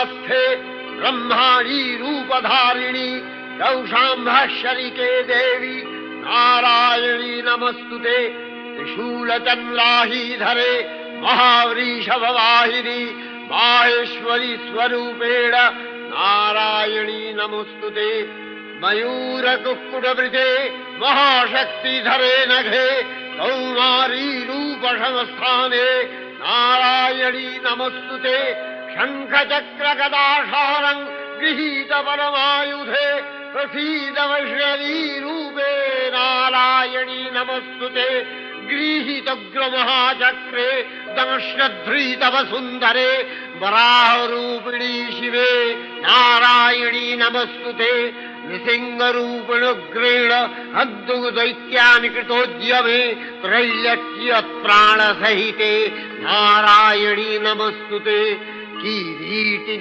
ब्रह्मास्थे ब्रह्माणी रूपधारिणी कौशाम्भशरिके देवी नारायणी नमस्तुते त्रिशूलचन्द्राहीधरे महावृषभवाहिनी माहेश्वरी स्वरूपेण नारायणी नमस्तुते मयूरकुक्कुटवृते महाशक्तिधरे नघे कौमारी रूपसंस्थाने नारायणी नमस्तुते शङ्खचक्रगदाशारं गृहीत परमायुधे प्रसीद वैष्णवी रूपे नारायणी नमस्तुते गृहीतोग्रमहाचक्रे दंश्रध्रीतव सुन्दरे वराहरूपिणी शिवे नारायणी नमस्तुते नृसिंहरूपिणुग्रेण हन्तुदैत्यानि कृतोद्यमे त्रैलक्ष्यप्राणसहिते नारायणी नमस्तुते किरीटिनी